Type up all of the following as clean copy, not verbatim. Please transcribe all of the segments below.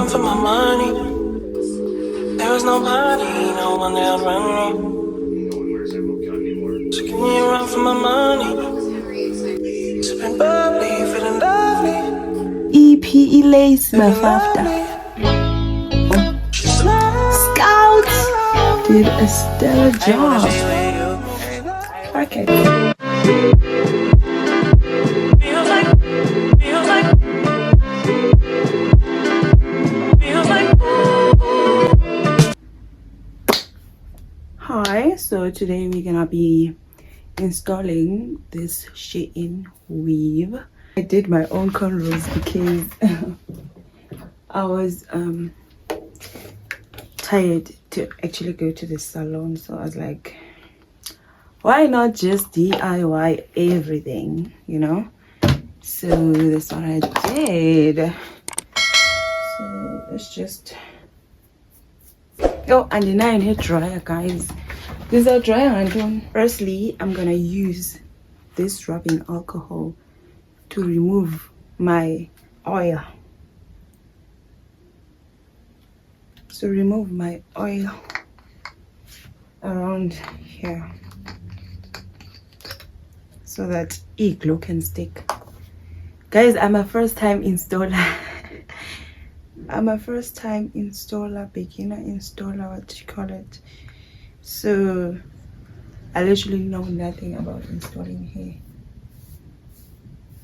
run for my money. There was nobody, no one that run me. So give me a run for my money. Sipping bubbly, feeling lovely. EP Lace Mafafta. Scouts did a stellar job. Okay. Hi, so today we're gonna be installing this Shein weave. I did my own cornrows because I was tired to actually go to the salon, so I was like, why not just DIY everything, you know? So that's what I did. So let's just and the 9 hair dryer, guys. This is a dryer handle. Firstly, I'm gonna use this rubbing alcohol to remove my oil. To remove my oil around here so that glue can stick. Guys, I'm a first-time installer. I'm a first-time installer, beginner installer, what you call it. So I literally know nothing about installing hair,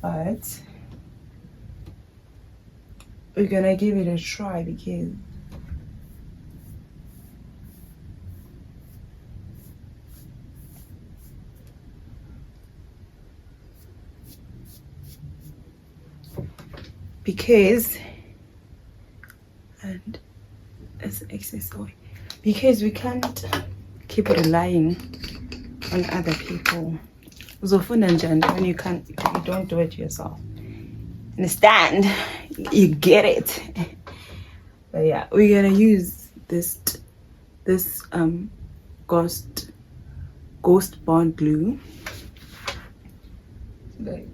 but we're gonna give it a try because and as excess oil, because we can't keep relying on other people. When you don't do it yourself. Understand? You get it. But yeah, we're gonna use this ghost bond glue. Like,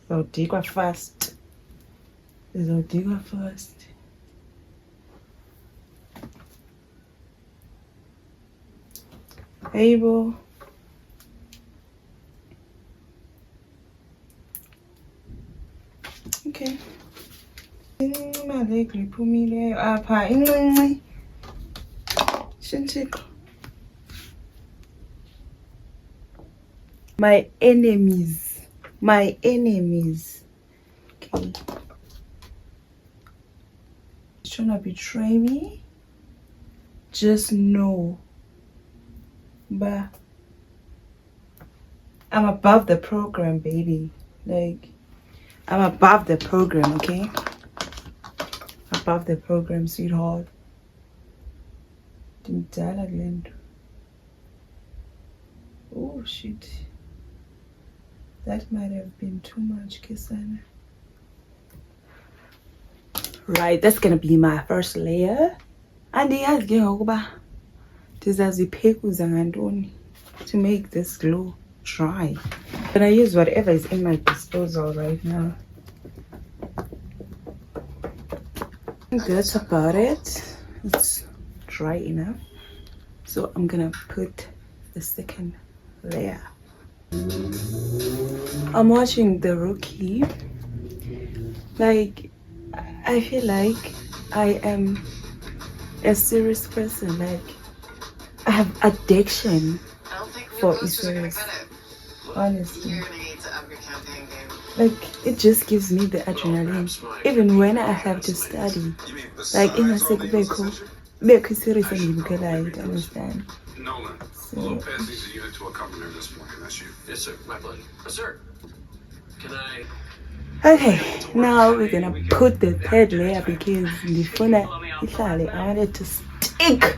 so digger first. Able. Okay. My enemies. Okay. Trying to betray me, just know, but I'm above the program, baby. Like, I'm above the program, okay? Above the program, sweetheart. Oh shit, that might have been too much, Kisana. Right, that's gonna be my first layer. And to make this glue dry. And I use whatever is in my disposal right now. I think that's about it. It's dry enough. So I'm gonna put the second layer. I'm watching The Rookie. Like, I feel like I am a serious person. Like, I have addiction for series. Honestly, like, it just gives me the adrenaline. Even when I have to study, like in a sekubeko, series and understand. So, okay, now we're gonna put the third layer because the phone I wanted to stick.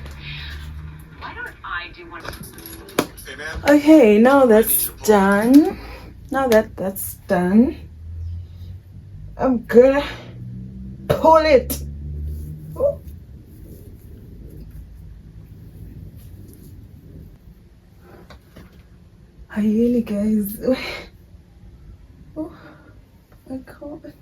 Okay, now that's done. Now that's done, I'm gonna pull it. Really, guys. Oh, I can't.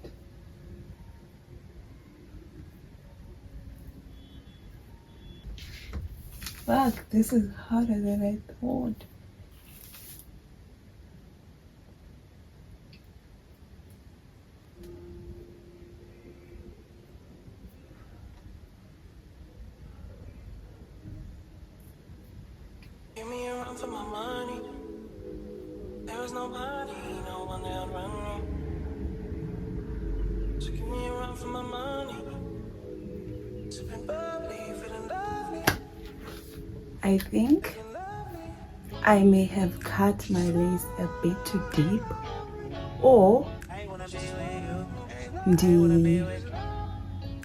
Fuck, this is harder than I thought. Give me a run for my money. There was nobody, no one that run me. So give me a run for my money. Sipping bubbly, feeling lovely, I think feeling lovely. I may have cut my lace a bit too deep, or I wanna be with you. the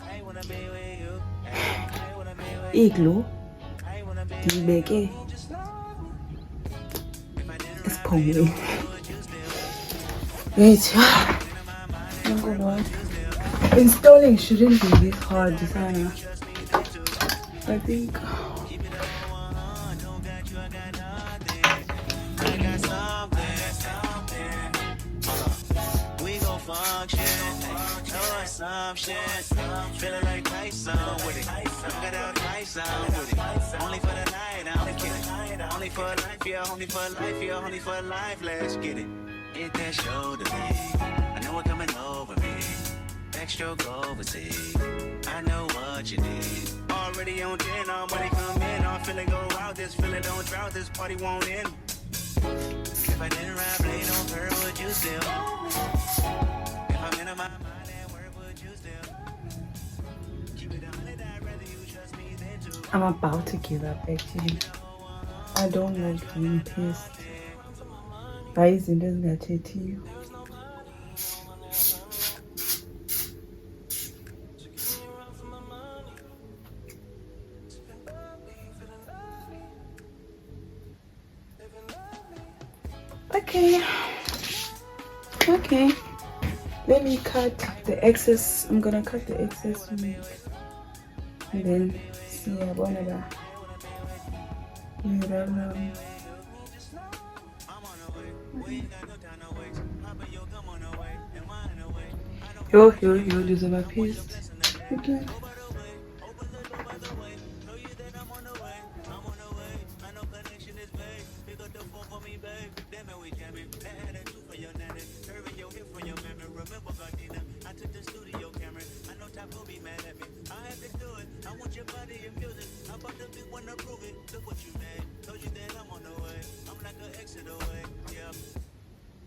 I wanna be with you. I wanna be with you. igloo, I wanna be the with beke, you. Just love me. If I didn't is ride blade on pongwe. her, would you still? Wait, In my mind, oh where God. would you still? Installing shouldn't be this hard, Sana. Trust me, then too. I think. Keep it up 100. Don't got you, I got nothing. I got something. Hold up. We gon' function. No assumption. Feeling like Tyson with it. Got out Tyson with it. Only for the night, I'm kidding. Only for life, yeah. Only for life, yeah. Only for life. Let's get it. Hit that shoulder lean. I know it coming over me. Extra overseas. I know what you need. Already on 10, all money come in. All feeling go out. This feeling don't drought. This party won't end. If I didn't ride blade on her, would you still? If I'm in my mind, then where would you still? Keep it 100, I'd rather you trust me than to. I'm about to give up actually. I don't like being pissed. Guys, it doesn't get to you. Okay. Okay. Let me cut the excess. I'm gonna cut the excess wig. And then see whatever. Yo, these are my piece. Okay.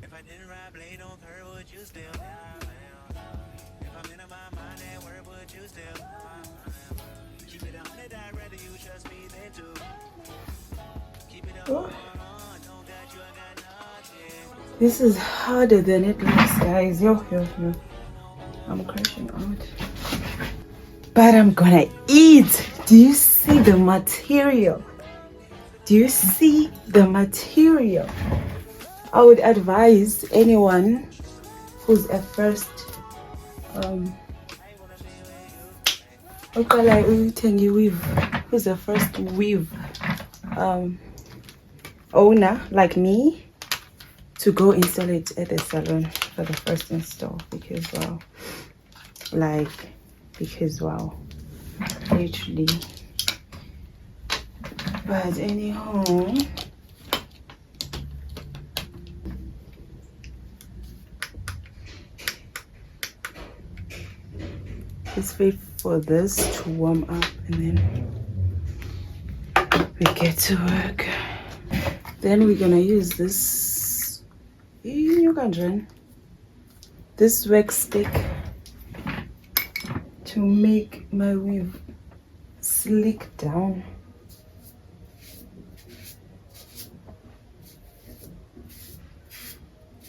If I didn't ride blade on her, would you still? If I'm in my mind, then where would you still? Keep it 100, I'd rather you trust me than to. Keep it up Oh, on, don't got you, I got nothing. this is harder than it looks, guys. Yo. I'm crashing out. But I'm gonna eat. Do you see the material? Do you see the material? I would advise anyone who's a first who's a first weave owner like me to go install it at the salon for the first install, because wow, literally. But anyhow, let's wait for this to warm up and then we get to work. Then we're gonna use this wax stick to make my weave slick down.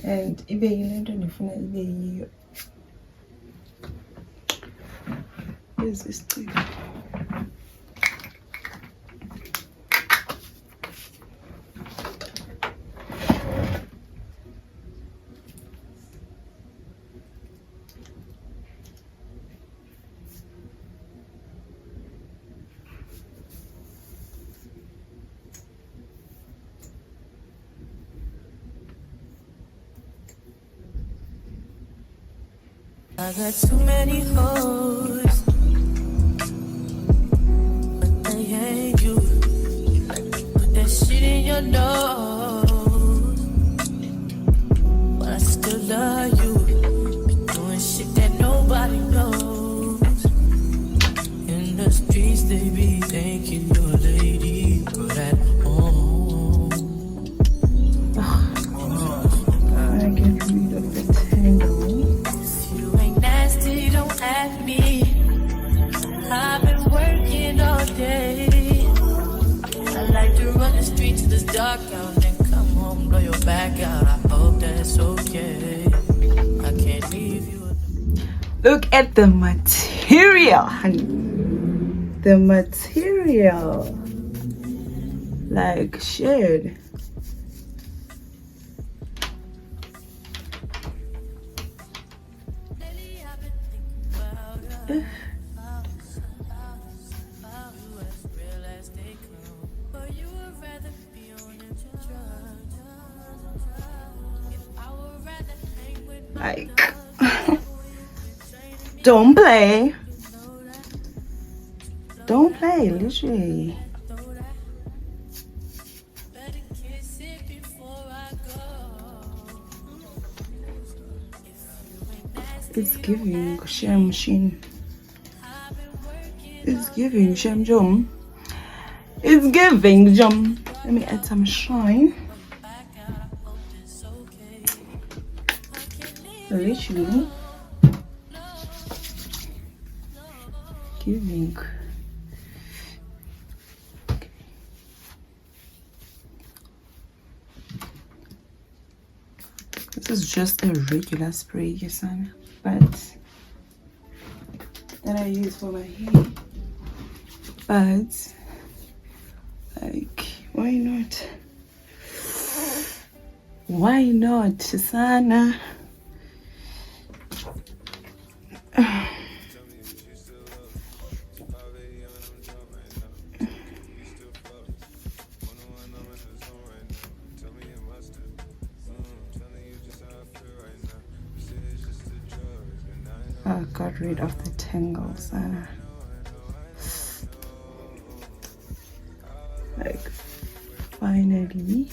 And where's this thing? I got too many hoes, but they hate you. Put that shit in your nose, but I still love you. Be doing shit that nobody knows. In the streets, they be thinking you're a lady, but at home. I get rid of the tangle. If you ain't nasty, don't ask me. I've been working all day. I like to run the streets till it's dark out, then come home, blow your back out. I hope that's okay. I can't leave you. Look at the material, honey. The material. Like shit. Like, don't play. Don't play, literally. It's giving sham shin. It's giving sham jum. It's giving jum. Let me add some shine. Literally giving. This is just a regular spray, yes, son, but that I use for my hair. But like, why not? Why not, Sana? I got rid of the tangles. Like, finally.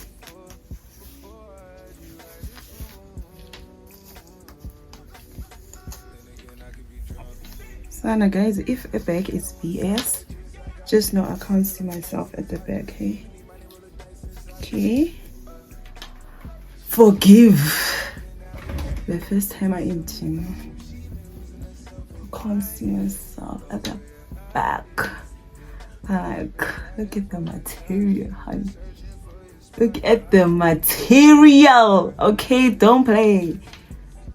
Sana, guys, if a bag is BS, just know I can't see myself at the back, hey? Okay? Forgive the first time I eat him. I can't see myself at the back. Like, look at the material, honey. Look at the material, okay? Don't play.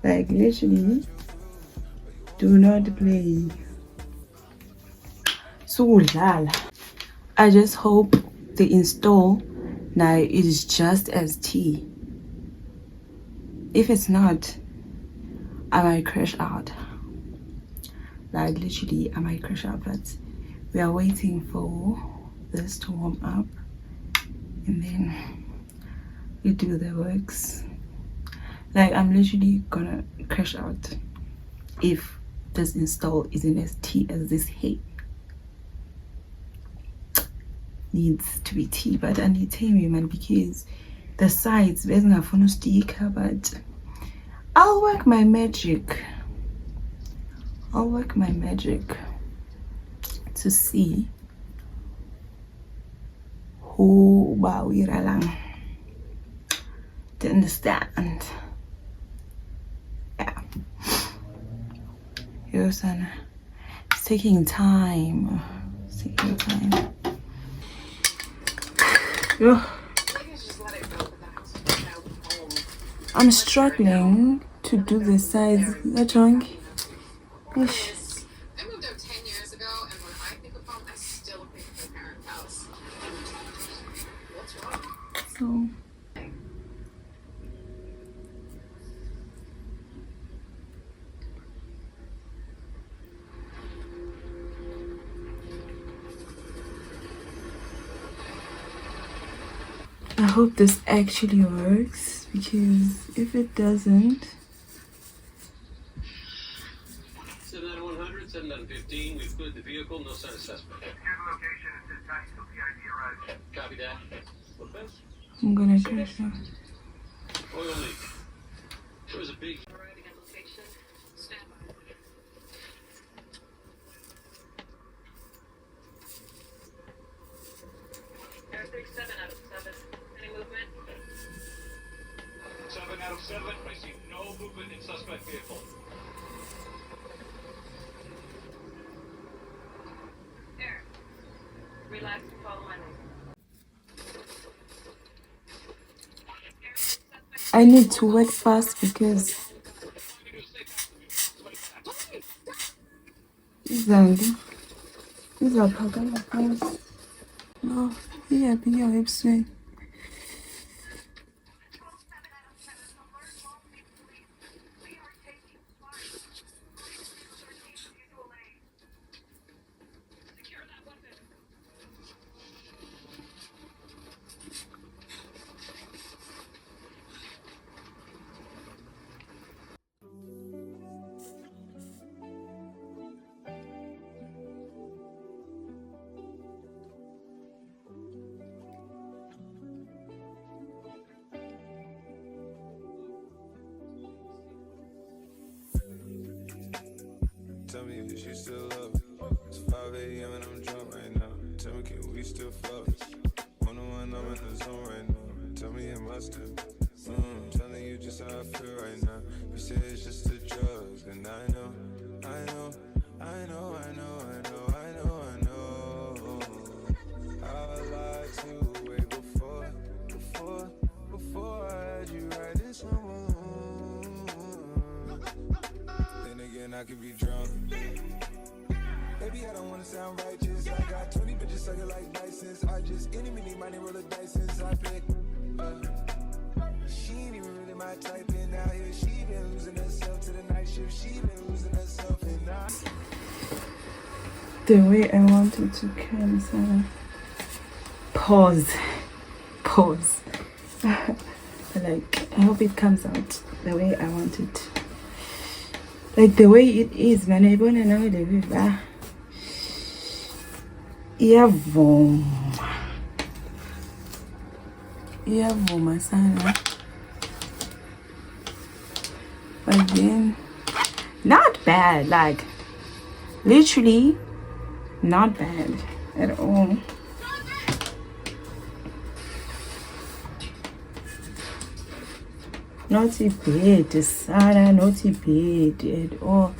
Like, literally, do not play. So, lala. I just hope the install now is just as tea. If it's not, I might crash out. Like, literally, I might crash out, but we are waiting for this to warm up and then we do the works. Like, I'm literally gonna crash out if this install isn't as tea as this hay. Needs to be tea, but I need tea, man, because the sides there's not for sticker, but I'll work my magic. I'll work my magic to see who we lang to understand. Yeah. Here's Sana. It's taking time. It's taking time. Yeah. I'm struggling to do the sides. That's wrong. Ish. I moved out 10 years ago, and when I think of home, I still think of my parents' house. What's wrong? So I hope this actually works, because if it doesn't, 7:15. We've cleared the vehicle. No sign of suspect. Here's the location. It says time until PID arrives. Copy that. What fence? I'm gonna go here. Oil leak. There was a big. Arriving at location. Stand by. Air 37 out of 7. Any movement? 7 out of 7. I see no movement in suspect vehicle. Air. Relax and follow my lead. I need to work fast because izaphakamela phansi. No, iyaphi inyawo ebusweni. Tell me if you still love me. It's 5 a.m. and I'm drunk right now. Tell me, can we still fuck? 101, I'm in the zone right now. Tell me, am I still? Telling you just how I feel right now. You say it's just the drugs, and I know. I lied to you way before I had you right this one. Then again, I could be drunk. Baby, I don't wanna sound righteous. I got 20 bitches sucking like license. I just any money roll the dice since I picked. She ain't even really my type, and now here she been losing herself to the night shift. She been losing herself, and now The way I wanted to come, Sarah. Pause. Like, I hope it comes out the way I want it. Like the way it is, man. I wanna know the viva. Iyavuma sana. But then, not bad. Like, literally, not bad at all. Not a bad, Sarah. Not a bad at all.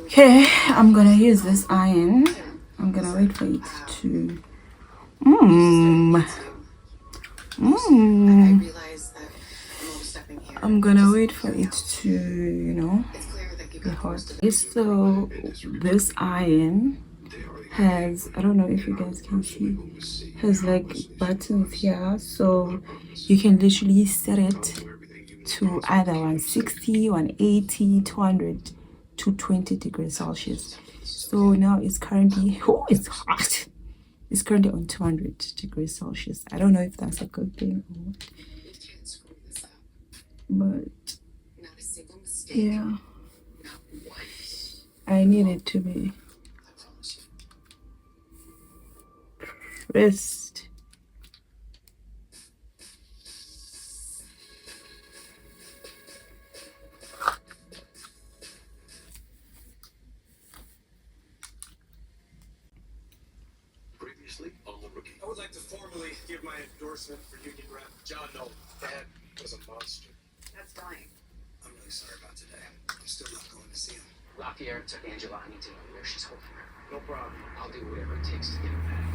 Okay, I'm gonna use this iron. I'm gonna wait for it to. I'm gonna wait for it to, be hot. So this iron has, I don't know if you guys can see, has like buttons here, so you can literally set it to either 160, 180, 200, 220 degrees Celsius. So now it's currently, it's hot. It's currently on 200 degrees Celsius. I don't know if that's a good thing or what. But yeah, I need it to be pressed. Previously on the rookie. I would like to formally give my endorsement for Union Rep John Nolan. Dad was a monster. That's fine. I'm really sorry about today. I'm still not going to see him. Lafayette took Angela. I need to know where she's holding her. No problem. I'll do whatever it takes to get her back.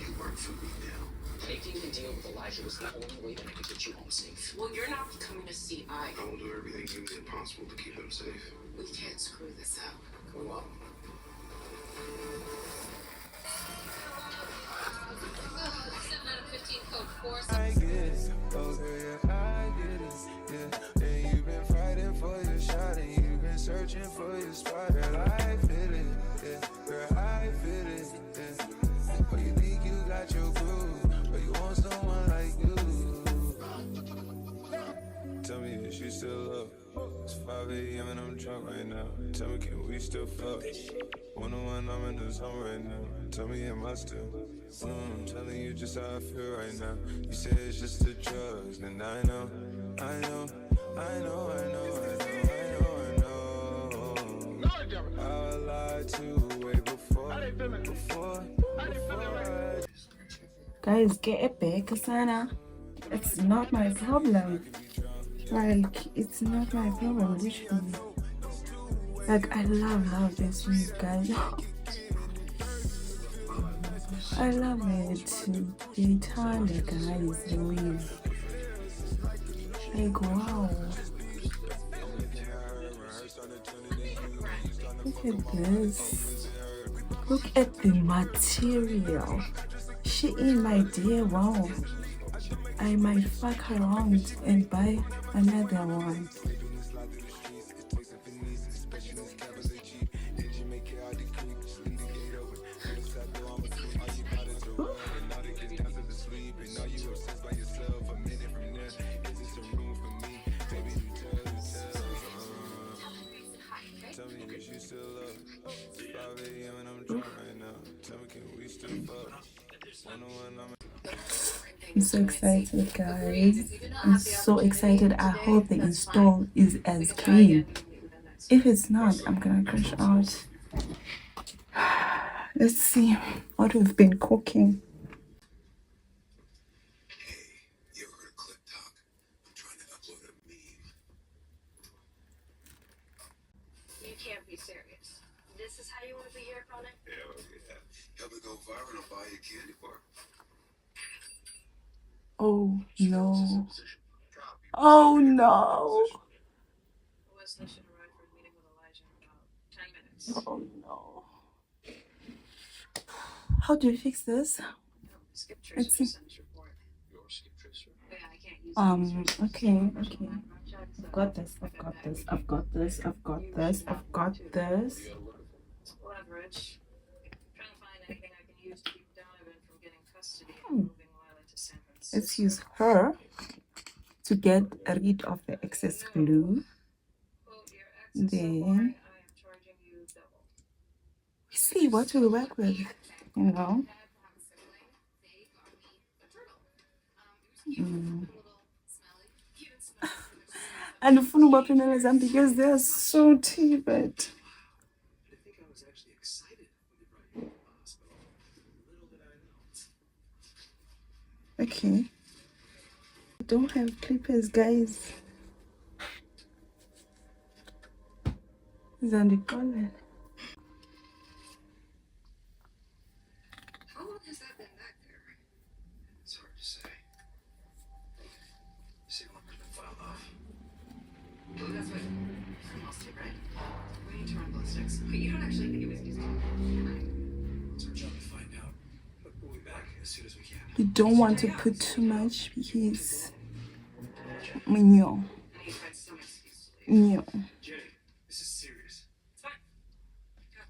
You work for me now. Making a deal with Elijah was the only way that I could get you home safe. Well, you're not becoming a CI. I will do everything humanly possible to keep him safe. We can't screw this up. Go on. 7 out of 15, code 4. I get it. Oh, yeah, I get it. Yeah, and you've been fighting for your shot, and you've been searching for your spot. Girl, I feel it. Yeah, girl, I feel it. Yeah. Oh, you think you got your groove, but you still up? It's 5 a.m. and I'm drunk right now. Tell me, can we still fuck? 101, I'm in the zone right now. Tell me, am I still? I'm telling you just how I feel right now. You say it's just the drugs, and I know, I know, I know, I know, I know, I know, I know. I lied to way before. Guys, get it back, Sana. It's not my problem. Like, it's not my problem, literally. Like, I love this music, guys. I love it. The Italian guys, the way. Like, wow. Look at this. Look at the material. She in my dear, wow. I might fuck around and buy another one. I'm so excited, guys. I'm so excited. I hope the install is as clean. If it's not, I'm gonna crash out. Let's see what we've been cooking. You ever heard of Clip Talk? I'm trying to upload a meme. You can't be serious. This is how you want to be here, Conan? Yeah. Help me go viral and I'll buy you a candy bar. Oh no. Oh no. Wesley should arrive for a meeting with Elijah in about 10 minutes. Oh no. How do we fix this? Skip Tracer Let's see. just sent his report. Your Skip Tracer? Yeah, I can't use Okay. I've got this. I've got this. I've got this. I've got this. I've got this. Whatever, Rich. I'm trying to find anything I can use to keep Donovan from getting custody and moving Lila to San Francisco. Let's use her to get rid of the excess glue. Quote, your ex is so Then boring, I am charging you double. we see what we work with, you know. And the fun about them because they're so timid. I think I was actually excited when they brought you to the hospital. Little did I know. Okay. I don't have clippers, guys. It's on the collar. How long has that been back there? It's hard to say. Signal number's been filed off. Oh, that's what Austin, right? We need to run ballistics. But you don't actually think it was used. It's our job to find out. But we'll be back as soon as we can. You don't want to put too much because no. And he tried so many excuses to leave. No. Jenny, this is serious. It's fine. Go.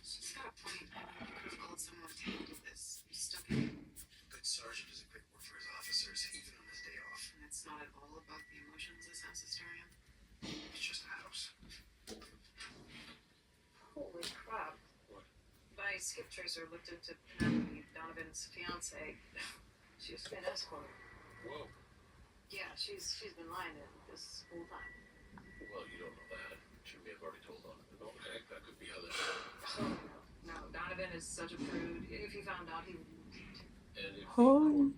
She's got a point. You could have called someone to handle this. You stuck in. Good sergeant does a great work for his officers, even on his day off. And it's not at all about the emotions this house is stirring up. It's just a house. Holy crap. What? My skip tracer looked into Penelope, Donovan's fiance. She used to be an escort. Whoa. Yeah, she's been lying to him this whole time. Well, you don't know that. She may have already told on it. Oh, heck, that could be how that. Oh, no, Donovan is such a prude. If he found out, he would. And if Oh.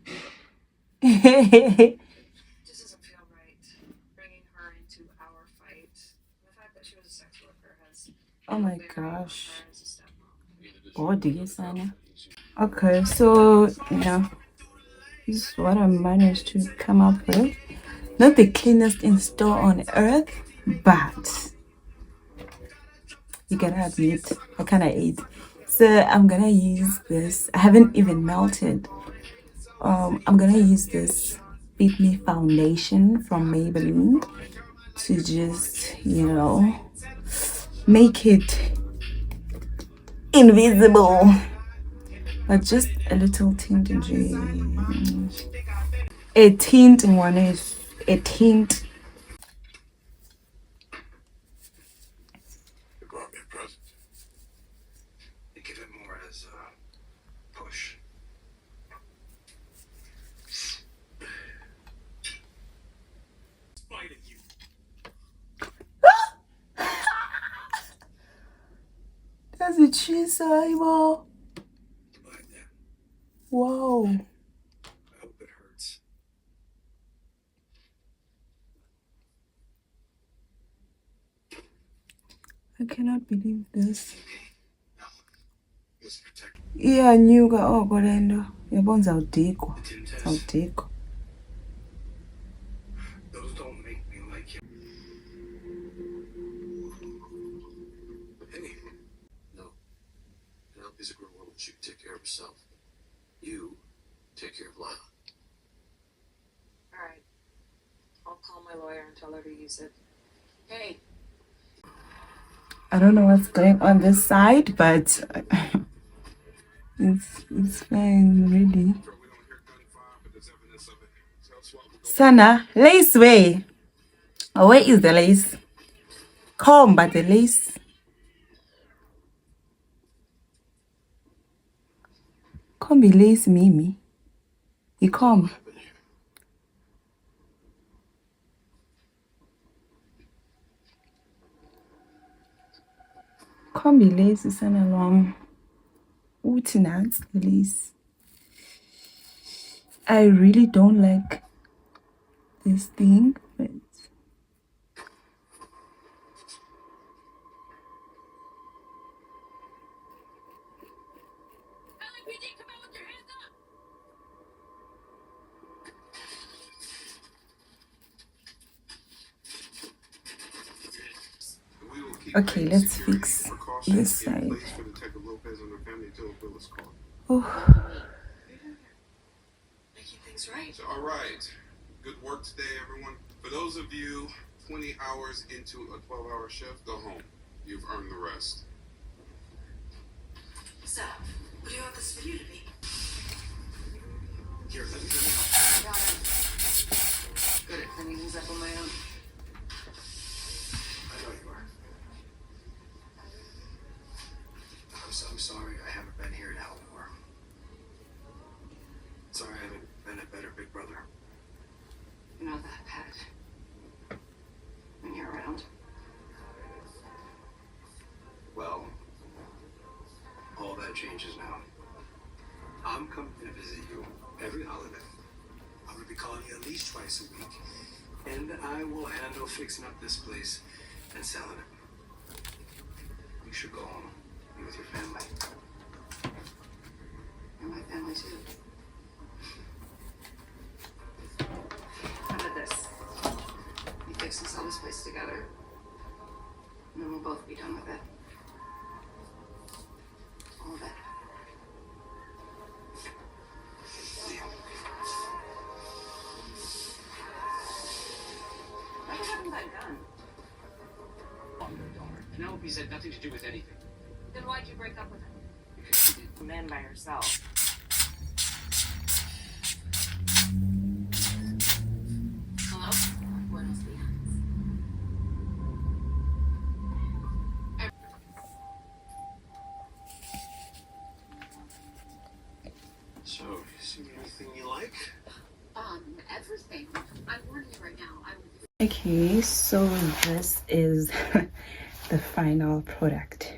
Just doesn't feel right. Bringing her into our fight. The fact that she was a sex worker has. Oh my been gosh. her as a stepmom. either does What do you say? Okay, so yeah, this is what I managed to come up with. Not the cleanest install on earth, but you gotta admit I kinda ate. So I'm gonna use this. I haven't even melted. I'm gonna use this Fit Me foundation from Maybelline to just, you know, make it invisible. but just a little tint in a tint in one is a tint. You brought me a present. Think of it more as a push. Spite of you. That's a cheese eyeball. Like that. Wow. I hope it hurts. I cannot believe this. Okay. No. Let's protect Yeah, nyuka oko lento. Yabona zawudikwa. the tin test. Zawudikwa. Those don't make me like you. Hey. No. Help is a grown woman. She can take care of herself. You take care of Lila. All right. I'll call my lawyer and tell her to use it. Hey, I don't know what's going on this side, but it's fine, really. Sana, lace way. Oh, where is the lace? Come, but the lace. Come be lace, Mimi. You come. Happened here. Come be lace, Sana Lom. Uti nuts, the lace. I really don't like this thing, but okay, let's fix this side. Oh, making things right. All right. Good work today, everyone. For those of you 20 hours into a 12-hour shift, go home. You've earned the rest. So, what do you want this video to be? Here, let me go. I got it. Good at cleaning things up on my own. I know you are. I'm sorry I haven't been here to help more. Sorry I haven't been a better big brother. You're not that bad. When you're around. Well, all that changes now. I'm coming to visit you every holiday. I'm gonna be calling you at least twice a week. And I will handle fixing up this place and selling it. You should go home. Be with your family. You're my family too. How about this? You fix and sell this place together. And then we'll both be done with it. All of it. Deal. Why haven't I done? Penelope's had nothing to do with anything. Then why'd you break up with him? Because she did. A man by herself. Hello? Buenos dias. So, you see anything you like? Everything. I'm warning you right now. I will. okay, so this is the final product.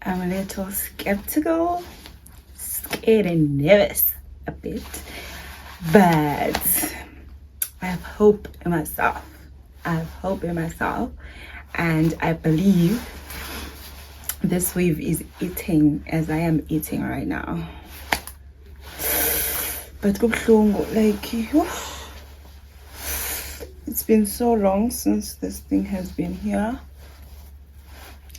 I'm a little skeptical, scared and nervous a bit, but I have hope in myself. I have hope in myself, and I believe this weave is eating as I am eating right now. But like, it's been so long since this thing has been here,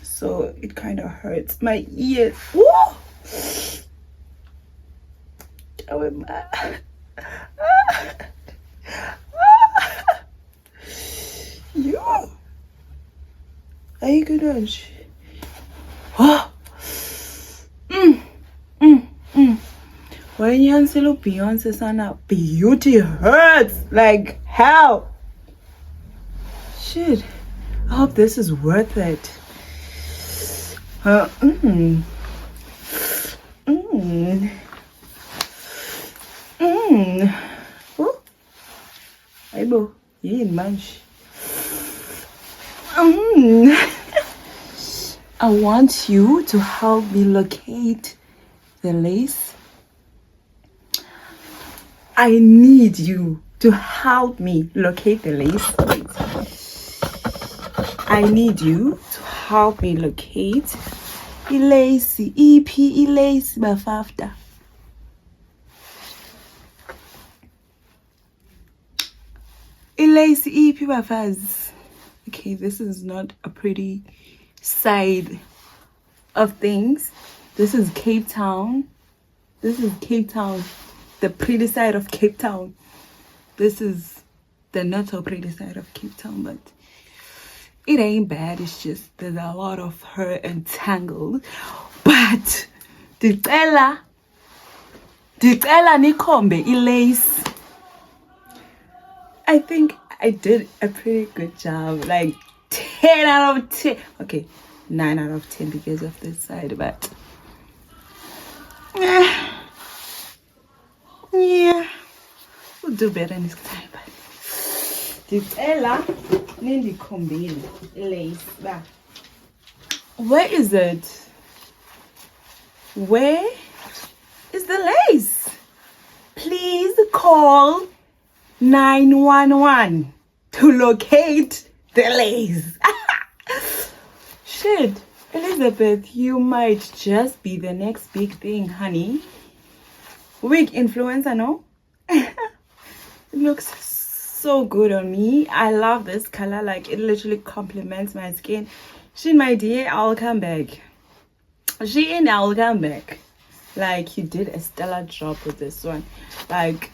so it kind of hurts my ears. Woo! Oh, you are you gonna? Oh. When you see Beyonce sana, beauty hurts like hell. Shit. I hope this is worth it. Oh, aibo, yin manch. I want you to help me locate the lace. I need you to help me locate the lace. I need you to help me locate lace. EP lace bafafta. Lace EP bafaz. Okay, this is not a pretty side of things. This is Cape Town. This is Cape Town. The pretty side of Cape Town. This is the not so pretty side of Cape Town, but it ain't bad. It's just there's a lot of her entangled. But Dicela Nikombe lace. I think I did a pretty good job. Like 10 out of 10. Okay, 9 out of 10 because of this side, but yeah, we'll do better next time. Dicela Nindikombe lace. Where is it? Where is the lace? Please call 911 to locate the lace. Shit, Elizabeth, you might just be the next big thing, honey. Wig influencer, no? It looks so good on me. I love this color. Like, it literally complements my skin. Shein, my dear, I'll come back. Shein, I'll come back. Like, you did a stellar job with this one. Like,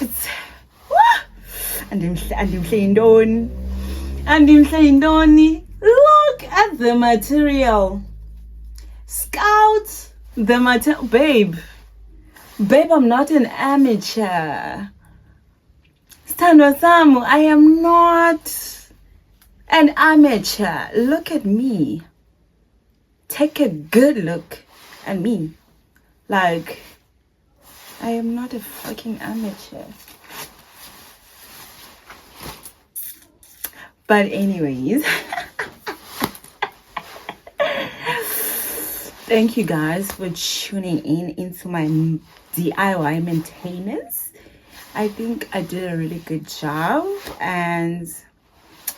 it's and I'm saying look at the material. Scout the material. Babe, I'm not an amateur. Stando Samu, I am not an amateur. Look at me. Take a good look at me. Like, I am not a fucking amateur. But anyways, thank you guys for tuning in into my DIY maintenance. I think I did a really good job, and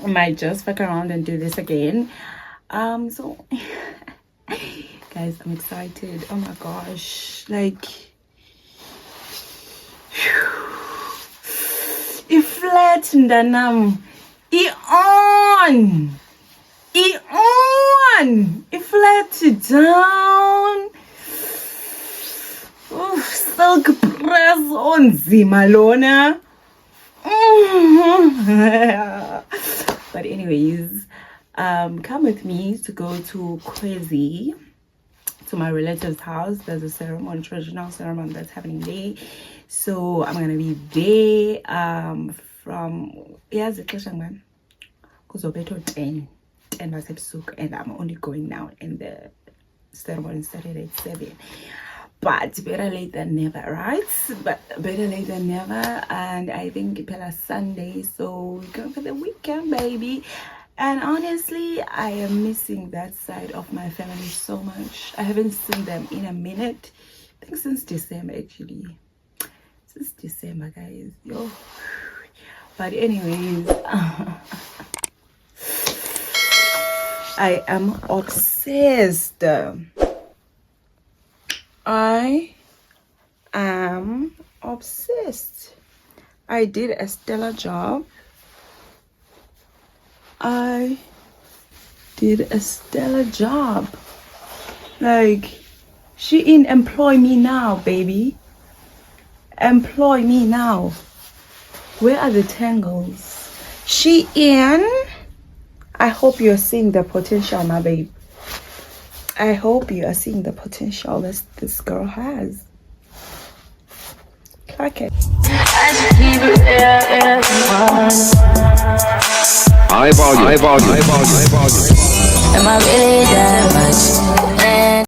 I might just fuck around and do this again. So guys, I'm excited. Oh my gosh, like, if flat ndanam on if flat down. Oof, silk press on Zimalona. But anyways, come with me to go to Kwezi, to my relative's house. There's a ceremony, traditional ceremony that's happening there. So I'm gonna be there from man. And I'm only going now, and the ceremony started at 7. But better late than never, right? But better late than never. And I think it's Sunday, so we're going for the weekend, baby. And honestly, I am missing that side of my family so much. I haven't seen them in a minute. I think since December, actually. Since December, guys. Yo. But anyways, I am obsessed. I am obsessed. I did a stellar job. I did a stellar job. Like, Shein, employ me now, baby. Employ me now. Where are the tangles? Shein, I hope you're seeing the potential, my babe. I hope you are seeing the potential that this girl has. Clock it. High volume. Am I really that much?